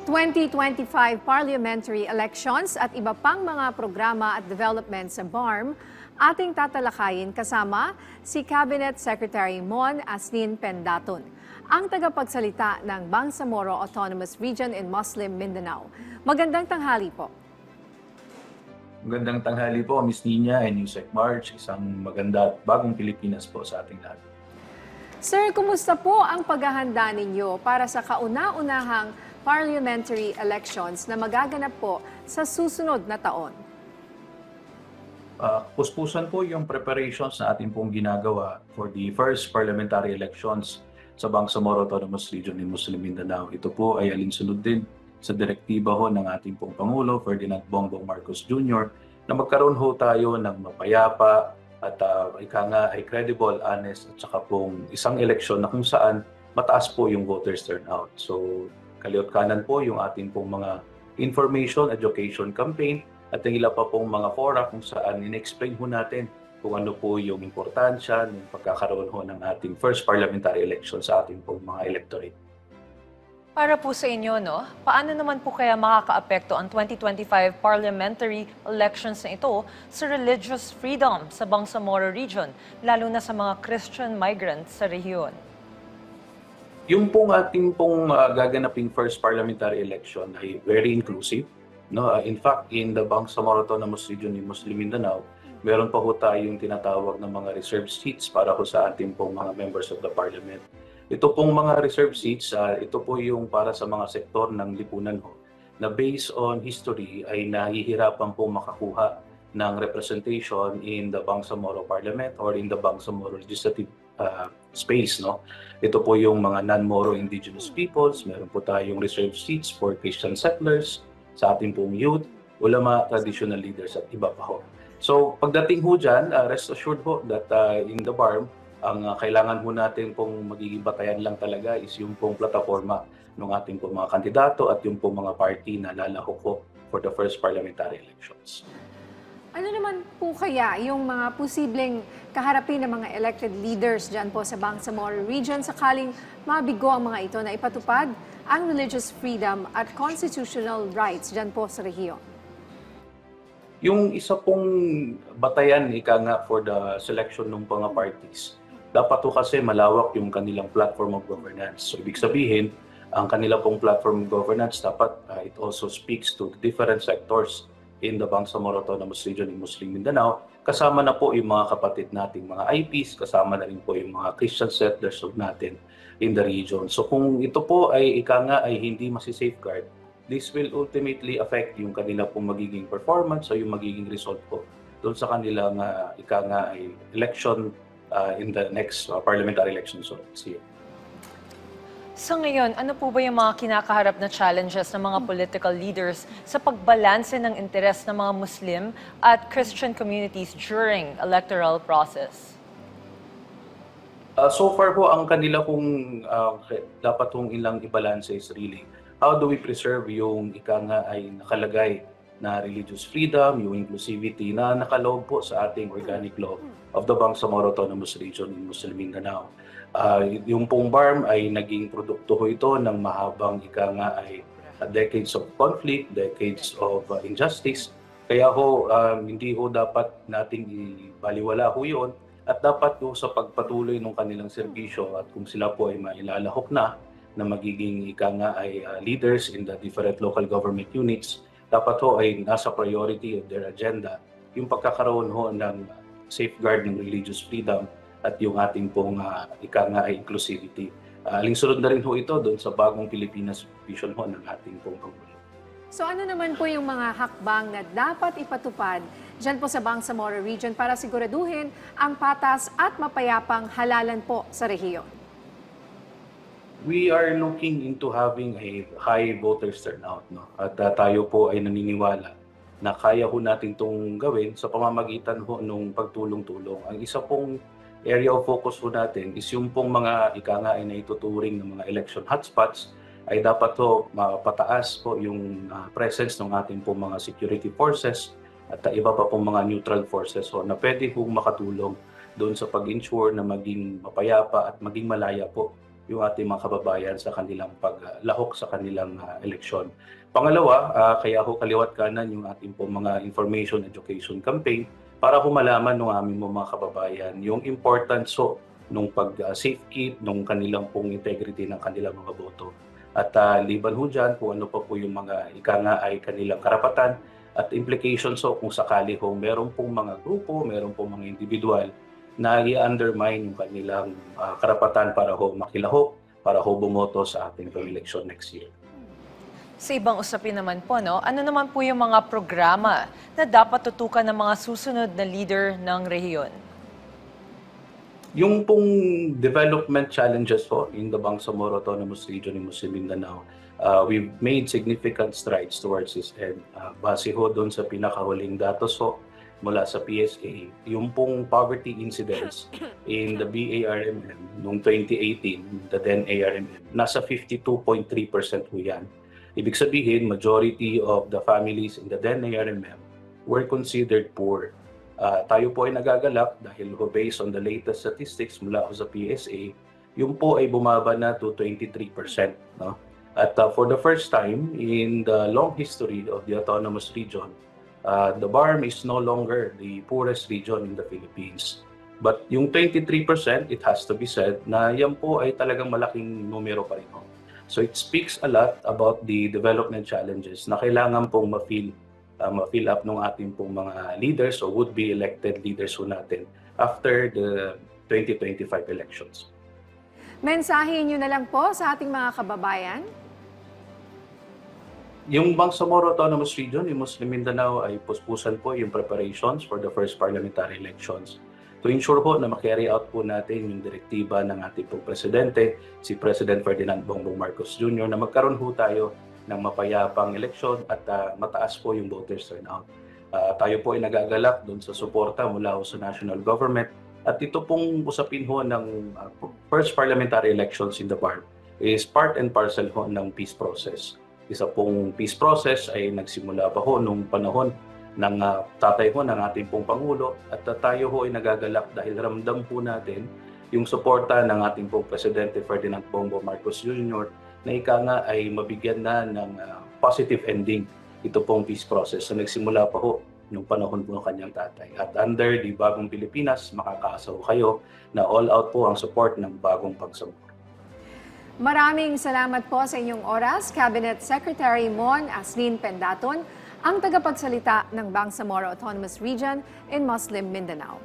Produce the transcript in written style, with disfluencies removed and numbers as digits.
2025 parliamentary elections at iba pang mga programa at development sa BARM, ating tatalakayin kasama si Cabinet Secretary Mon Asnin Pendaton, ang tagapagsalita ng Bangsamoro Autonomous Region in Muslim Mindanao. Magandang tanghali po. Magandang tanghali po, Ms. Nina and Yusek March. Isang maganda at bagong Pilipinas po sa ating lahat. Sir, kumusta po ang paghahanda ninyo para sa kauna-unahang parliamentary elections na magaganap po sa susunod na taon? Puspusan po yung preparations na ating pong ginagawa for the first parliamentary elections sa Bangsamoro Autonomous Region in Muslim Mindanao. Ito po ay alinsunod din sa direktiba ho ng ating pong Pangulo, Ferdinand Bongbong Marcos Jr., na magkaroon ho tayo ng mapayapa at ika nga ay credible, honest at saka pong isang eleksyon na kung saan mataas po yung voters turnout. So kaliot kanan po yung ating pong mga information, education campaign at yung ilan pa pong mga fora kung saan in-explain ho natin kung ano po yung importansya ng pagkakaroon ho ng ating first parliamentary election sa ating pong mga electorate. Para po sa inyo, no? Paano naman po kaya makakaapekto ang 2025 parliamentary elections na ito sa religious freedom sa Bangsamoro Region, lalo na sa mga Christian migrants sa rehiyon? Yung pong ating pong gaganaping first parliamentary election ay very inclusive. No? In fact, in the Bangsamoro Autonomous Region in Muslim Mindanao, meron pa ho tayong tinatawag ng mga reserved seats para ho sa ating pong mga members of the parliament. Ito pong mga reserved seats, ito po yung para sa mga sektor ng lipunan ho, na based on history ay nahihirapan po makakuha ng representation in the Bangsamoro Parliament or in the Bangsamoro Legislative space. No? Ito po yung mga non-Moro indigenous peoples, meron po tayong reserved seats for Christian settlers, sa ating pong youth, ulama, traditional leaders at iba pa ho. So pagdating ho dyan, rest assured ho that in the BARM, ang kailangan ho natin pong magiging batayan lang talaga is yung pong plataforma ng ating pong mga kandidato at yung pong mga party na lalahok ho for the first parliamentary elections. Ano naman po kaya yung mga posibleng kaharapin ng mga elected leaders dyan po sa Bangsamoro Region sakaling mabigo ang mga ito na ipatupad ang religious freedom at constitutional rights dyan po sa rehiyon? Yung isa pong batayan ika nga for the selection ng mga parties, dapat po kasi malawak yung kanilang platform of governance. So ibig sabihin, ang kanila pong platform of governance dapat it also speaks to different sectors in the Bangsamoro Autonomous Region in Muslim Mindanao. Kasama na po yung mga kapatid nating mga IPs, kasama na rin po yung mga Christian settlers natin in the region. So kung ito po ay ika nga ay hindi masi-safeguard, this will ultimately affect yung kanila pong magiging performance o yung magiging result po doon sa kanilang ika nga ay election in the next parliamentary elections of this year. Sa ngayon, ano po ba yung mga kinakaharap na challenges ng mga political leaders sa pagbalanse ng interes ng mga Muslim at Christian communities during electoral process? So far po, ang kanila kung dapat kong ilang ibalance is really how do we preserve yung ika nga ay nakalagay na religious freedom, yung inclusivity na nakaloob po sa ating organic law of the Bangsamoro Autonomous Region in Muslim Mindanao. Yung pong BARM ay naging produkto ho ito ng mahabang ika nga ay decades of conflict, decades of injustice. Kaya ho, hindi ho dapat nating ibaliwala ho yun at dapat ho sa pagpatuloy ng kanilang serbisyo at kung sila po ay mailalahok na magiging ika nga ay leaders in the different local government units, dapat ho ay nasa priority of their agenda yung pagkakaroon ho ng safeguard ng religious freedom at yung ating pong ika nga ay inclusivity. Alinsunod na rin ho ito doon sa bagong Pilipinas vision ho ng ating pong Pangulo. So ano naman po yung mga hakbang na dapat ipatupad dyan po sa Bangsamoro Region para siguraduhin ang patas at mapayapang halalan po sa rehiyon? We are looking into having a high voters turnout. No? At tayo po ay naniniwala na kaya ho natin itong gawin sa pamamagitan ho ng pagtulong-tulong. Ang isa pong area of focus ho natin is yung pong mga ika nga ay naituturing ng mga election hotspots ay dapat ho mapataas po yung presence ng ating pong mga security forces at iba pa pong mga neutral forces ho, na pwede hong makatulong doon sa pag-ensure na maging mapayapa at maging malaya po yung ating mga kababayan sa kanilang paglahok sa kanilang eleksyon. Pangalawa, kaya ho kaliwat kanan yung ating po mga information education campaign para ho malaman ng aming mga kababayan yung importance ho nung pag-safekeep nung kanilang pong integrity ng kanilang mga boto. At liban ho dyan, kung ano pa po yung mga ika nga ay kanilang karapatan at implications ho kung sakali ho meron pong mga grupo, meron pong mga individual na i-undermine yung kanilang karapatan para ho makilahok, para ho bumoto sa ating election next year. Sa ibang usapin naman po, no, ano naman po yung mga programa na dapat tutukan ng mga susunod na leader ng rehiyon? Yung pong development challenges po in the Bangsamoro Autonomous Region in Muslim Mindanao, we've made significant strides towards this end. Base ho doon sa pinakahuling datos ho mula sa PSA, yung pong poverty incidence in the BARMM noong 2018, the then ARMM, nasa 52.3% po yan. Ibig sabihin, majority of the families in the then ARMM were considered poor. Tayo po ay nagagalak dahil based on the latest statistics mula sa PSA, yung po ay bumaba na to 23%. No? At for the first time in the long history of the autonomous region, the BARM is no longer the poorest region in the Philippines. But yung 23%, it has to be said, na yan po ay talagang malaking numero pa rin. So it speaks a lot about the development challenges na kailangan pong ma-fill up ng ating pong mga leaders o would-be elected leaders ho natin after the 2025 elections. Mensahe nyo na lang po sa ating mga kababayan. Yung Bangsamoro Autonomous Region, yung Muslim Mindanao ay puspusan po yung preparations for the first parliamentary elections to ensure po na ma-carry out po natin yung direktiba ng ating pong presidente, si President Ferdinand Bongbong Marcos Jr. na magkaroon ho tayo ng mapayapang eleksyon at mataas po yung voters turnout. Tayo po ay nagagalak doon sa suporta mula sa national government at ito pong usapin ho ng first parliamentary elections in the BARM is part and parcel ho ng peace process. Isa pong peace process ay nagsimula pa ho nung panahon ng tatay ho ng ating pong Pangulo at tayo ho ay nagagalak dahil ramdam po natin yung suporta ng ating pong Presidente Ferdinand Bongbong Marcos Jr. na ika nga ay mabigyan na ng positive ending ito pong peace process. So nagsimula pa ho nung panahon po ng kanyang tatay. At under the Bagong Pilipinas, makakaasa ho kayo na all out po ang support ng Bagong Bangsamoro. Maraming salamat po sa inyong oras, Cabinet Secretary Mon Aslin Pendaton, ang tagapagsalita ng Bangsamoro Autonomous Region in Muslim Mindanao.